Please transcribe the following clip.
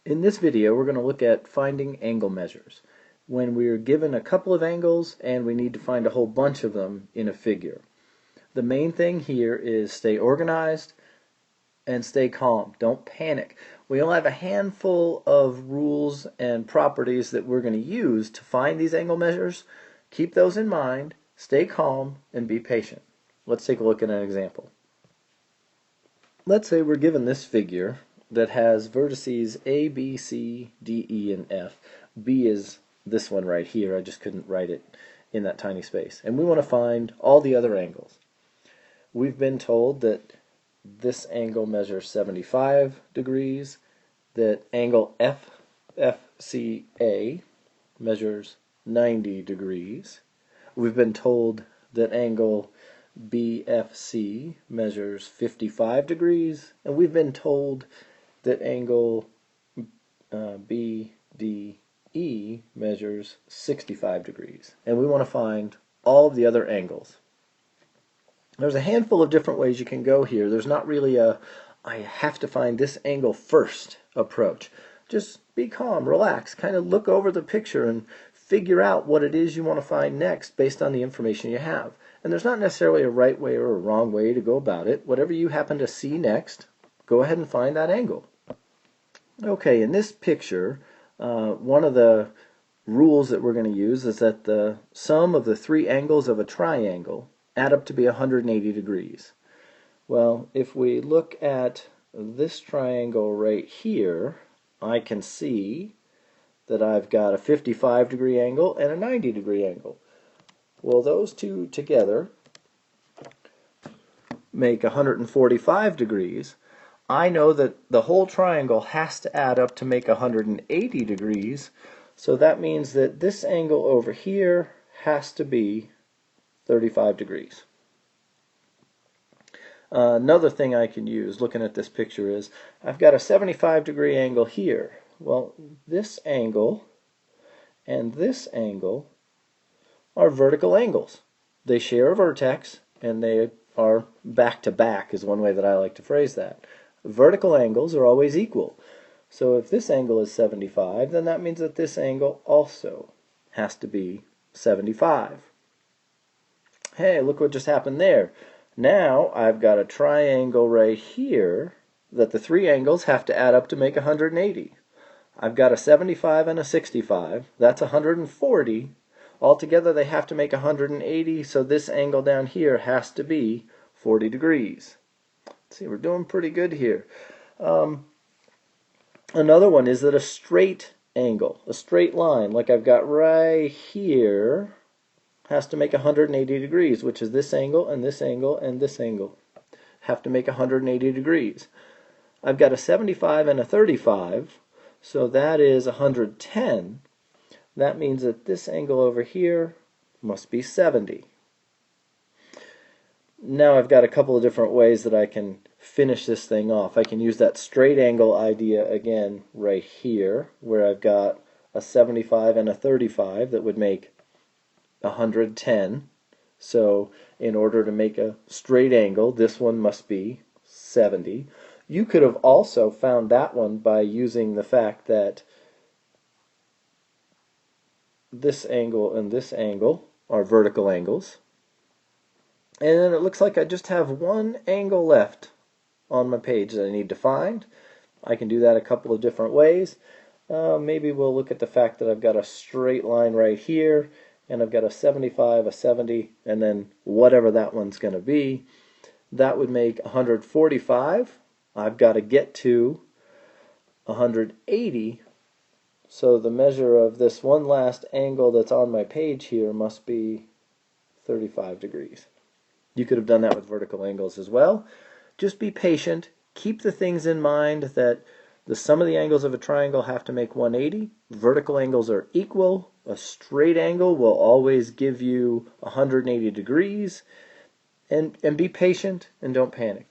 In this video, we're going to look at finding angle measures when we're given a couple of angles and we need to find a whole bunch of them in a figure. The main thing here is stay organized and stay calm. Don't panic. We only have a handful of rules and properties that we're going to use to find these angle measures. Keep those in mind, stay calm, and be patient. Let's take a look at an example. Let's say we're given this figure that has vertices A, B, C, D, E, and F. B is this one right here. I just couldn't write it in that tiny space. And we want to find all the other angles. We've been told that this angle measures 75 degrees, that angle FFCA measures 90 degrees. We've been told that angle BFC measures 55 degrees, and we've been told that angle BDE measures 65 degrees. And we want to find all of the other angles. There's a handful of different ways you can go here. There's not really a I have to find this angle first approach. Just be calm, relax, kind of look over the picture and figure out what it is you want to find next based on the information you have. And there's not necessarily a right way or a wrong way to go about it. Whatever you happen to see next, go ahead and find that angle. Okay, in this picture, one of the rules that we're going to use is that the sum of the three angles of a triangle add up to be 180 degrees. Well, if we look at this triangle right here, I can see that I've got a 55 degree angle and a 90 degree angle. Well, those two together make 145 degrees. I know that the whole triangle has to add up to make 180 degrees, so that means that this angle over here has to be 35 degrees. Another thing I can use looking at this picture is I've got a 75 degree angle here. Well, this angle and this angle are vertical angles. They share a vertex and they are back to back is one way that I like to phrase that. Vertical angles are always equal. So if this angle is 75, then that means that this angle also has to be 75. Hey, look what just happened there. Now I've got a triangle right here that the three angles have to add up to make 180. I've got a 75 and a 65. That's 140. Altogether they have to make 180, so this angle down here has to be 40 degrees. Let's see, we're doing pretty good here. Another one is that a straight angle, a straight line, like I've got right here, has to make 180 degrees, which is this angle and this angle and this angle. Have to make 180 degrees. I've got a 75 and a 35, so that is 110. That means that this angle over here must be 70. Now I've got a couple of different ways that I can finish this thing off. I can use that straight angle idea again right here, where I've got a 75 and a 35 that would make 110. So in order to make a straight angle, this one must be 70. You could have also found that one by using the fact that this angle and this angle are vertical angles. And then it looks like I just have one angle left on my page that I need to find. I can do that a couple of different ways. Maybe we'll look at the fact that I've got a straight line right here, and I've got a 75, a 70, and then whatever that one's going to be. That would make 145. I've got to get to 180. So the measure of this one last angle that's on my page here must be 35 degrees. You could have done that with vertical angles as well. Just be patient. Keep the things in mind that the sum of the angles of a triangle have to make 180. Vertical angles are equal. A straight angle will always give you 180 degrees. And be patient and don't panic.